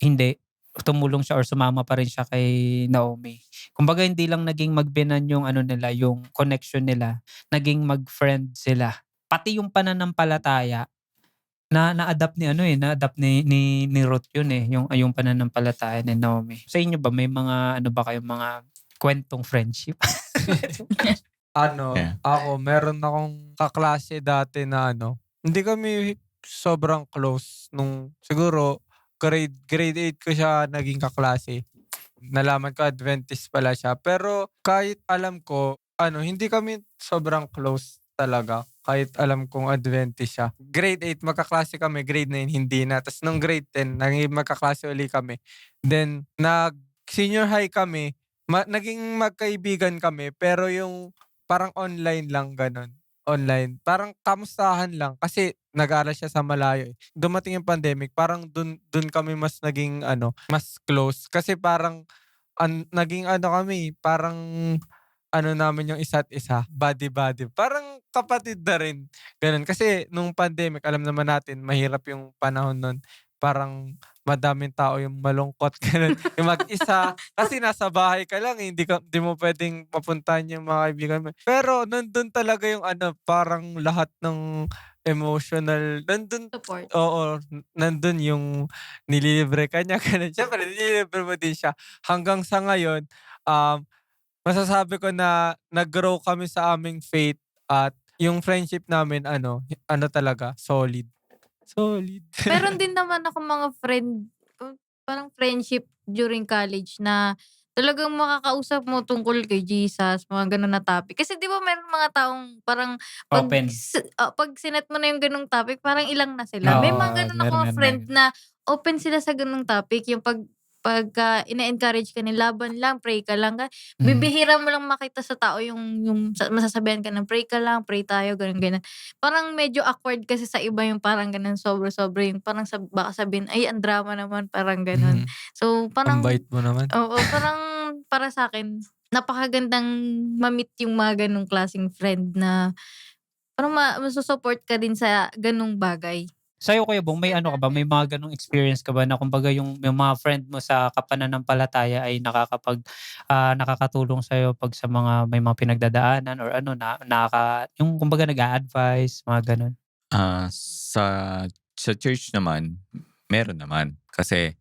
hindi. Tumulong siya or sumama pa rin siya kay Naomi. Kumbaga hindi lang naging magbiyenan yung nila, yung connection nila, naging mag-friend sila. Pati yung pananampalataya na-adapt ni Ruth yun, yung pananampalataya ni Naomi. Sa inyo ba may mga ba kayong mga kwentong friendship? Yeah. Ako meron akong kaklase dati na hindi kami sobrang close nung siguro grade 8 ko siya naging kaklase. Nalaman ko Adventist pala siya. Pero kahit alam ko, hindi kami sobrang close talaga. Kahit alam kong Adventist siya. Grade 8, magkaklase kami. Grade 9, hindi na. Tapos nung grade 10, naging magkaklase uli kami. Then, senior high kami. Naging magkaibigan kami. Pero yung parang online lang, ganun. Online. Parang kamustahan lang. Kasi nag-aaral siya sa malayo. Dumating yung pandemic, parang dun kami mas naging mas close. Kasi parang naging kami, parang namin yung isa't isa, buddy-buddy. Parang kapatid na rin. Ganun. Kasi nung pandemic, alam naman natin, mahirap yung panahon nun. Parang madaming tao yung malungkot. Ganun. Yung mag-isa. Kasi nasa bahay ka lang, hindi mo pwedeng mapuntahan yung mga kaibigan mo. Pero nandun talaga yung parang lahat ng emotional, nandun, Support. oo, nandun yung nililibre ka niya, ganun. Siyempre, nililibre mo din siya. Hanggang sa ngayon, um, masasabi ko na nag-grow kami sa aming faith at yung friendship namin ano talaga, solid. Solid. Meron din naman ako mga parang friendship during college na talagang makakausap mo tungkol kay Jesus, mga gano'n na topic. Kasi 'di ba meron mga taong parang 'pag Open. 'pag sinet mo na yung gano'ng topic parang ilang na sila. May Oo, mga gano'n akong meron na friend na open sila sa gano'ng topic, yung pagka ine-encourage ka nila, "Laban lang, pray ka lang." Mm. Bibihira mo lang makita sa tao yung masasabihan ka ng, "Pray ka lang, pray tayo." Gano'n, ganyan. Parang medyo awkward kasi sa iba yung parang gano'n, sobra-sobra yung parang baka sabihin, "Ay ang drama naman." Parang gano'n. Mhm. So Ang parang bait mo naman. oo, parang para sa'kin napakagandang ma-meet yung mga gano'ng klaseng friend na parang masu-support ka din sa gano'ng bagay. Sa'yo Kuya Bong, may ano ka ba, may mga gano'ng experience ka ba na kumbaga yung mga friend mo sa kapananampalataya ay nakakatulong sa'yo 'pag sa may mga pinagdadaanan or ano yung kumbaga nag-a-advice, mga gano'n? Sa church naman, meron naman. Kasi,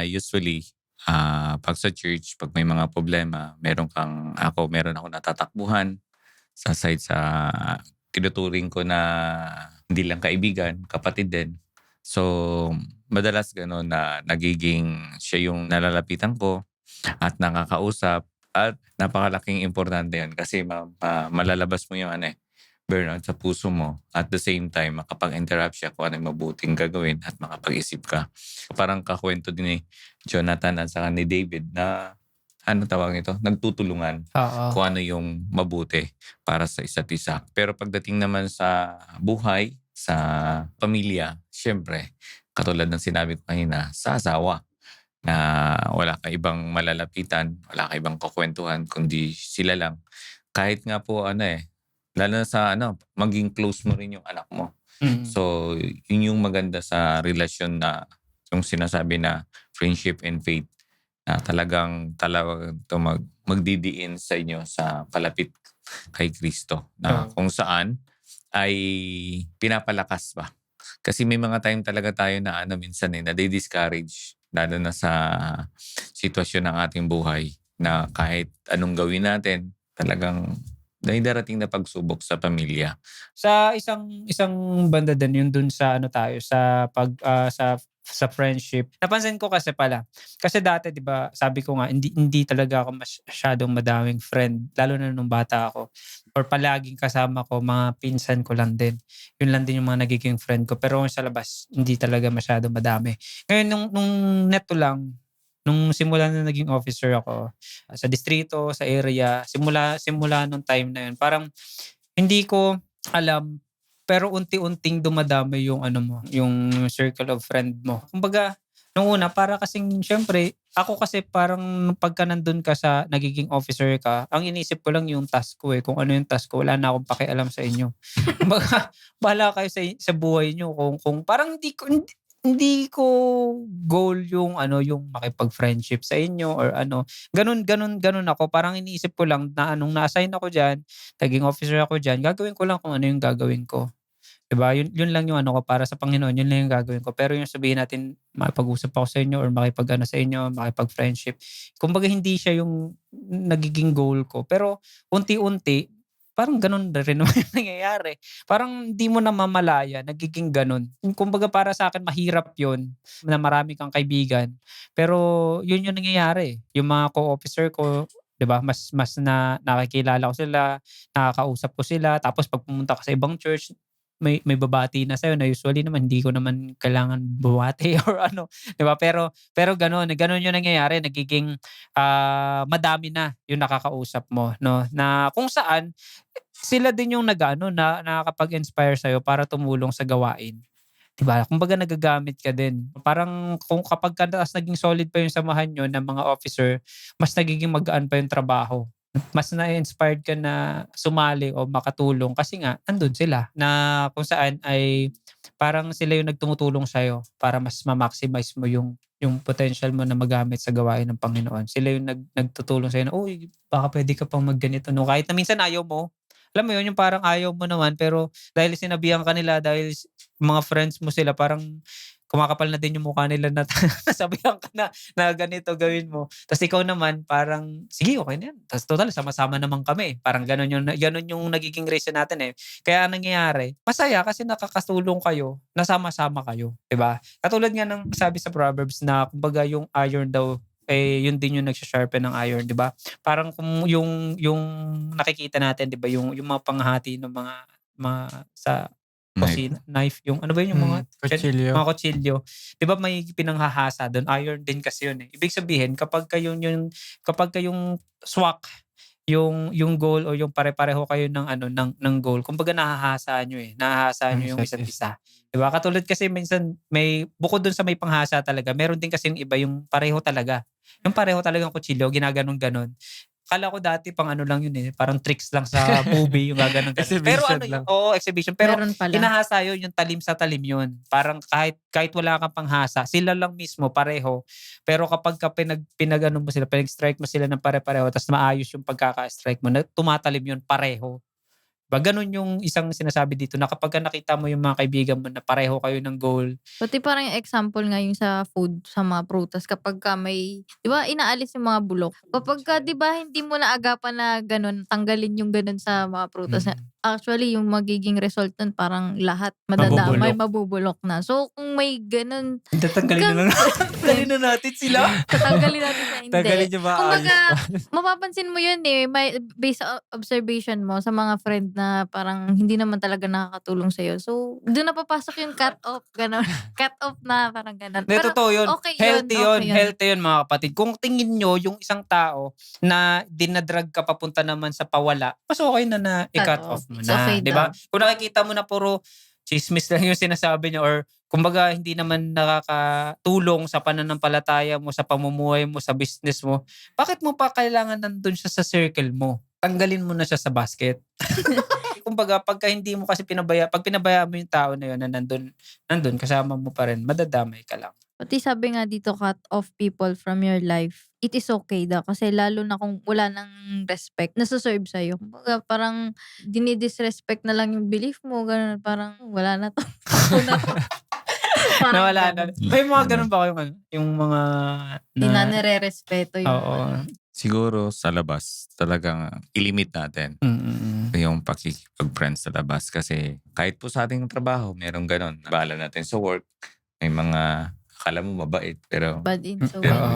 usually, 'pag sa church, 'pag may mga problema, meron akong natatakbuhan sa side sa tinuturing ko na hindi lang kaibigan, kapatid din. So, madalas gano'n na nagiging siya yung nalalapitan ko at nakakausap at napakalaking importante 'yun kasi malalabas mo yung burnout sa puso mo. At the same time, makapag-interrupt siya kung ano yung mabuting gagawin at makapag-isip ka. Parang kakuwento din ni Jonathan at saka ni David na tawag nito, nagtutulungan Oo. kung ano yung mabuti para sa isa't isa. Pero pagdating naman sa buhay, sa pamilya, siyempre, katulad ng sinabi ko kanina, sa asawa na wala kang ibang malalapitan, wala kang ibang kukuwentuhan kundi sila lang. Kahit nga po lalo na sa maging close mo rin yung anak mo. Mm. So, yun yung maganda sa relasyon na yung sinasabi na friendship and faith na talagang magdidiin sa inyo sa palapit kay Kristo na Oo. kung saan ay pinapalakas ba. Kasi may mga time talaga tayo na minsan nadi-discourage lalo na sa sitwasyon ng ating buhay na kahit anong gawin natin, talagang may darating na pagsubok sa pamilya. Sa isang banda din yun dun sa tayo sa friendship. Napansin ko kasi kasi dati 'di ba sabi ko nga hindi talaga ako masyadong madaming friend lalo na nung bata ako or palaging kasama ko mga pinsan ko lang din. Yun lang din yung mga nagiging friend ko pero sa labas hindi talaga masyadong madami. Ngayon nung neto lang, nung simula na naging officer ako sa distrito, sa area, simula nung time na yun parang hindi ko alam, pero unti-unting dumadami yung mo, yung circle of friend mo. Kumbaga, nung una para kasing siyempre, ako kasi parang pagka nandun ka sa nagiging officer ka, ang iniisip ko lang yung task ko, kung ano yung task ko, wala na akong pakialam sa inyo. Kumbaga, bahala kayo sa buhay niyo kung parang hindi ko goal yung yung makipag-friendship sa inyo or ano. Gano'n ako. Parang iniisip ko lang na nung na-assign ako diyan, naging officer ako diyan, gagawin ko lang kung ano yung gagawin ko. 'Di ba? Yun lang yung ko para sa Panginoon, yun lang yung gagawin ko. Pero yung sabihin natin makipag-usap ako sa inyo or sa inyo, makipag-friendship, kumbaga hindi siya yung nagiging goal ko. Pero unti-unti, parang gano'n na rin naman yung nangyayari. Parang hindi mo namamalaya, nagiging gano'n. Kumbaga para sa akin mahirap yun na marami kang kaibigan. Pero yun yung nangyayari. Yung mga co-officer ko, 'di ba, mas nakikilala ko sila, nakakausap ko sila, tapos 'pag pumunta ka sa ibang church, may babati na sa'yo na usually naman hindi ko naman kailangan bumati or 'di ba? Pero gano'n yung nangyayari, nagiging, madami na yung nakakausap mo 'no, na kung saan sila din yung na nakakapag-inspire sa'yo para tumulong sa gawain, 'di ba? Kumbaga nagagamit ka din. Parang kung kapagka naging solid pa yung samahan niyo ng mga officer, mas nagiging magaan pa yung trabaho. Mas na-inspired ka na sumali o makatulong kasi nga andun sila na kung saan ay parang sila yung tumutulong sa'yo para mas ma-maximize mo yung potential mo na magamit sa gawain ng Panginoon. Sila yung nagtutulong sa'yo na, "Uy, baka puwede ka pang magganito 'no." Kahit na minsan ayaw mo, alam mo yun, yung parang ayaw mo naman pero dahil sinabihan ka nila, dahil mga friends mo sila, parang kumakapal na din yung mukha nila na nasabihan ka na ganito gawin mo. Tapos ikaw naman parang, sige okay na yan. Tapos total sama-sama naman kami. Parang ganun yung nagiging reason natin eh. Kaya anong nangyayari, masaya kasi nakakatulong kayo, nasama-sama kayo. 'Di ba? Katulad nga ng sabi sa Proverbs na kumbaga yung iron daw, eh yun din yung nagsha-sharpen ng iron, 'di ba? Parang kung yung nakikita natin, 'di ba, yung mga panghati ng mga sa Knife. knife, yung ano ba yun, yung Kutsilyo. mga kutsilyo. 'Di ba may pinanghahasa doon, iron din kasi yun eh. Ibig sabihin kapag kayong swak yung goal o yung pare-pareho kayo ng ano ng goal, kumbaga nahahasa niyo eh. Nahahasa niyo yung isa't isa. 'Di ba? Katulad kasi minsan may bukod doon sa may panghasa talaga, meron din kasi yung iba yung pareho talaga. Yung pareho talagang kutsilyo, ginaganon-ganon. Akala ko dati pang ano lang yun eh, parang tricks lang sa movie yung gaganon-ganon. Pero Exhibition ano yun, lang. oo, exhibition. Pero Meron pala. hinahasa yun, yung talim sa talim yun. Parang kahit wala kang panghasa, sila lang mismo pareho. Pero kapag pinag-ano mo sila, pinag-strike mo sila ng pare-pareho, tapos maayos yung pagkaka-strike mo, tumatalim yun pareho. Ganun yung isang sinasabi dito na kapag nakita mo yung mga kaibigan mo na pareho kayo ng goal. Pati parang yung example nga yung sa food, sa mga prutas kapagka may 'di ba inaalis yung mga bulok. Kapagka 'di ba hindi mo naagapan na gano'n, tanggalin yung gano'n sa mga prutas na actually yung magiging result nun parang lahat madadamay, mabubulok na. So kung may gano'n, Tatanggalin na lang. Tanggalin na natin sila. tatanggalin natin sa Tanggalin hindi. niyo ba? Kumbaga, mapapansin mo yun eh, may based sa observation mo sa mga friend na parang hindi naman talaga nakakatulong sa'yo. So, dun na papasok yung cut off, gano'n. Cut off na, parang gano'n. Hindi, Pero totoo yun. okay yun, Healthy yun. okay yun. Healthy yun mga kapatid. Kung tingin nyo yung isang tao na dinadrag ka papunta naman sa pawala, mas okay na i-cut Cut off off. mo It's na. okay Di ba? daw. Kung nakikita mo na puro chismis lang yung sinasabi niya or kumbaga hindi naman nakakatulong sa pananampalataya mo, sa pamumuhay mo, sa business mo, bakit mo pa kailangan nandun siya sa circle mo? Tanggalin mo na siya sa basket. Kumbaga pagka hindi mo kasi pag pinabayaan mo yung tao na yun na nandun kasama mo pa rin, madadamay ka lang. Pati sabi nga dito, cut off people from your life. It is okay daw. Kasi lalo na kung wala ng respect, nasa-serve sa'yo. Kumbaga parang dinidisrespect na lang yung belief mo. Ganun, parang wala na to. Ako na to. Parang Nawala na. ganun. May mga ganun ba kayong ano? Yung mga Hindi na nire-respeto yung oo. Siguro sa labas, talagang ilimit natin yung pakikipag-friends sa labas. Kasi kahit po sa ating trabaho, merong ganon. Bahala natin sa work. May mga akala mo mabait, pero bad influence. Oo.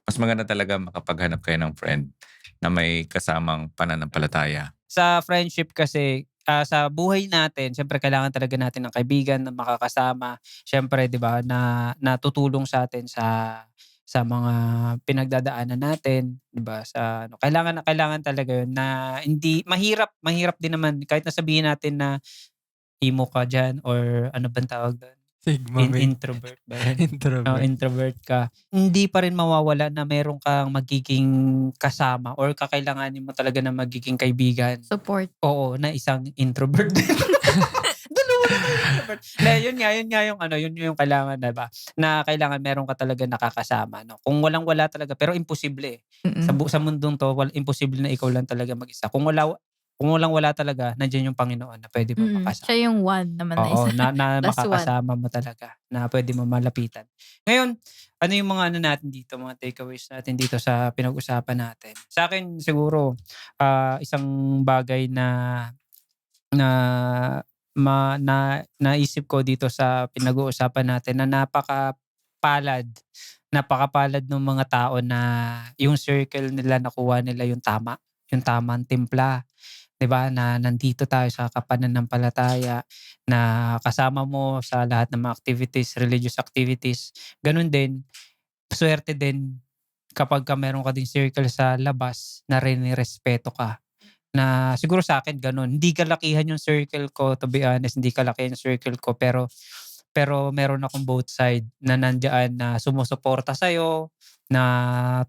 mas maganda talaga makapaghanap kayo ng friend na may kasamang pananampalataya. Sa friendship kasi, sa buhay natin, siyempre kailangan talaga natin ng kaibigan na makakasama. Siyempre, 'di ba, na tutulong sa atin sa mga pinagdadaanan natin, 'di ba? Sa ano, kailangan talaga 'yun na hindi mahirap din naman kahit na sabihin natin na emo ka diyan or ano bang tawag doon? Sigma mate. Introvert ba yun? Introvert. Introvert ka, hindi pa rin mawawala na meron kang magiging kasama or kakailanganin mo talaga na magiging kaibigan. Support. Oo, na isang introvert din. Dalawa na kayo introvert. Yun nga yung ano, yun yung kailangan, diba? Na kailangan meron ka talaga nakakasama, no? Kung walang-wala talaga, pero imposible eh. Sa mundong to, imposible na ikaw lang talaga mag-isa. Kung walang-wala talaga, nandiyan yung Panginoon na pwede mo makasama. Siya yung one naman na Oo, isa. na Plus makakasama mo talaga, na pwede mo malapitan. Ngayon, ano yung mga ano natin dito, mga takeaways natin dito sa pinag-usapan natin? Sa akin siguro, isang bagay na naisip ko dito sa pinag-uusapan natin na napakapalad ng mga tao na yung circle nila nakuha nila yung tamang timpla. 'Di ba, na nandito tayo sa kapananampalataya, na kasama mo sa lahat ng mga activities, religious activities. Gano'n din, swerte din kapagka meron ka ding circle sa labas na rinirespeto ka. Na siguro sa akin gano'n, hindi kalakihan yung circle ko, to be honest, hindi kalakihan yung circle ko, pero meron akong both side na nandiyan na sumusuporta sa'yo, na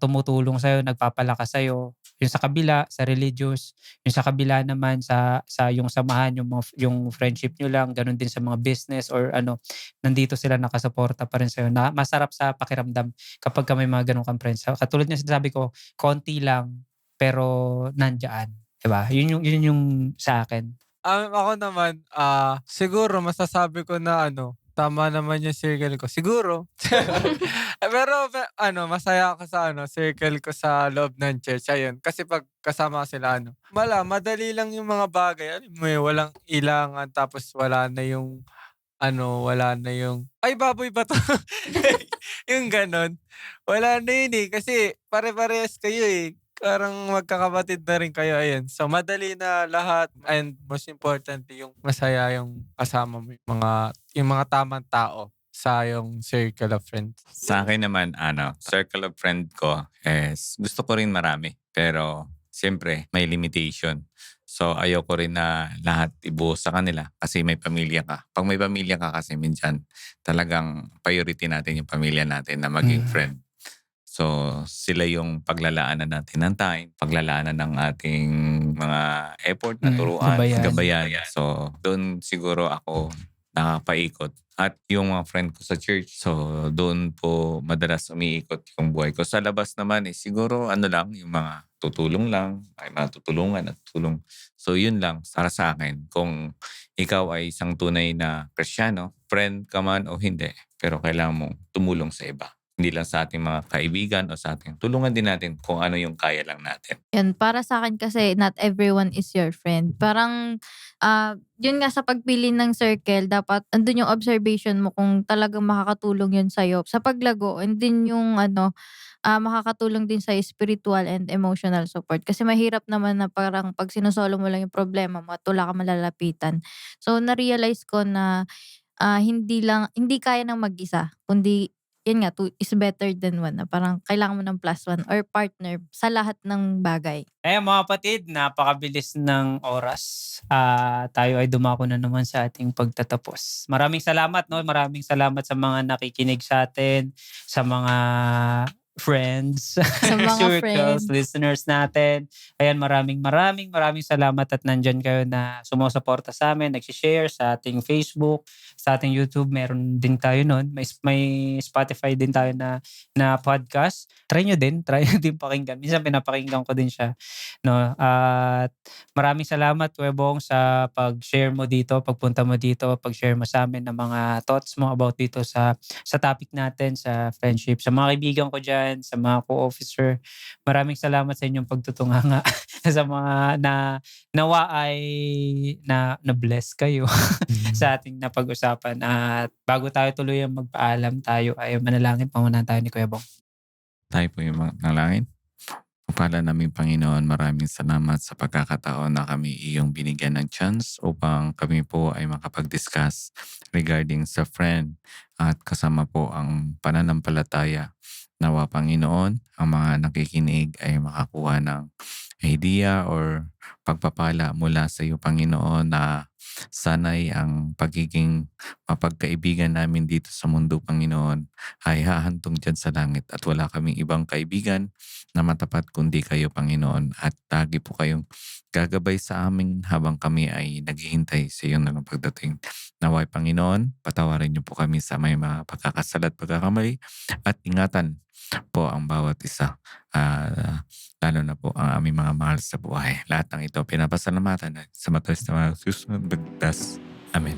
tumutulong sa'yo, nagpapalakas sa'yo. Yung sa kabila, sa religious. Yung sa kabila naman sa yung samahan, yung friendship nyo lang, ganun din sa mga business or ano, nandito sila nakasuporta pa rin sa'yo. Na masarap sa pakiramdam kapag may mga ganun kang friends. Katulad niya sinasabi ko, konti lang, pero nandiyan. 'Di ba? Yun yung sa akin. Ako naman, siguro masasabi ko na tama naman yung circle ko. Siguro. Pero masaya ako sa circle ko sa loob ng church. Ayun. Kasi pag kasama ko sila, madali lang yung mga bagay. Alam mo yun, walang ilangan tapos wala na yung, ay baboy ba to? Yung ganon. Wala na yun kasi pare-parehas kayo parang magkakapatid na rin kayo, ayun. So, madali na lahat and most importantly, yung masaya yung kasama mo yung mga tamang tao sa yung circle of friends. Sa akin naman, circle of friend ko is gusto ko rin marami. Pero, siyempre, may limitation. So, ayoko rin na lahat ibuhos sa kanila kasi may pamilya ka. Pag may pamilya ka kasi minsan, talagang priority natin yung pamilya natin na maging friend. So, sila yung paglalaanan natin ng time, paglalaanan ng ating mga effort na turuan, gabayan. So, doon siguro ako nakapaikot. At yung mga friend ko sa church, so doon po madalas umiikot yung buhay ko. Sa labas naman siguro lang, yung mga tutulong lang, ay mga tutulungan at tulong. So yun lang para sa akin. Kung ikaw ay isang tunay na Kristiyano, friend ka man o hindi, pero kailangan mong tumulong sa iba. Hindi lang sa ating mga kaibigan o sa ating tulungan din natin kung ano yung kaya lang natin. Yan, para sa akin kasi not everyone is your friend. Parang yun nga sa pagpili ng circle, dapat andun yung observation mo kung talagang makakatulong yun sa'yo sa paglago, and din yung makakatulong din sa spiritual and emotional support. Kasi mahirap naman na parang pag sinusolo mo lang yung problema mo at wala ka malalapitan. So na-realize ko na hindi kaya ng mag-isa, kundi yun nga, two is better than one, na parang kailangan mo ng plus one or partner sa lahat ng bagay. Mga kapatid, napakabilis ng oras. Tayo ay dumako na naman sa ating pagtatapos. Maraming salamat, no? Maraming salamat sa mga nakikinig sa atin, sa mga friends, Sa mga circles, friends. listeners natin. Ayan, maraming salamat at nandyan kayo na sumusuporta sa amin, nagsishare sa ating Facebook, sa ating YouTube. Meron din tayo nun. May Spotify din tayo na podcast. Try nyo din pakinggan. Minsan pinapakinggan ko din siya. No? At maraming salamat, Webong, sa pag-share mo dito, pagpunta mo dito, pag-share mo sa amin ng mga thoughts mo about dito sa topic natin, sa friendship. Sa mga kaibigan ko dyan, sa mga co-officer, maraming salamat sa inyong pagtutunganga. Sa mga nawa ay na-bless kayo sa ating napag-usapan. At bago tayo tuluyang magpaalam, tayo ay manalangin. Pamunahan tayo ni Kuya Bong. Tayo po yung manalangin. Pagpala namin Panginoon, maraming salamat sa pagkakataon na kami iyong binigyan ng chance upang kami po ay makapag-discuss regarding sa friend at kasama po ang pananampalataya. Nawa Panginoon, ang mga nakikinig ay makakuha ng idea or pagpapala mula sa iyo Panginoon na sana'y ang pagiging mapagkaibigan namin dito sa mundo Panginoon ay hahantong dyan sa langit at wala kaming ibang kaibigan na matapat kundi kayo Panginoon, at lagi po kayong gagabay sa amin habang kami ay naghihintay sa iyong nalang pagdating. Naway Panginoon, patawarin niyo po kami sa may mga pagkakasala at pagkakamali at ingatan po ang bawat isa. Lalo na po ang aming mga mahal sa buhay. Lahat ng ito pinapasalamatan sa matalis na mga susunod bagtas. Amen.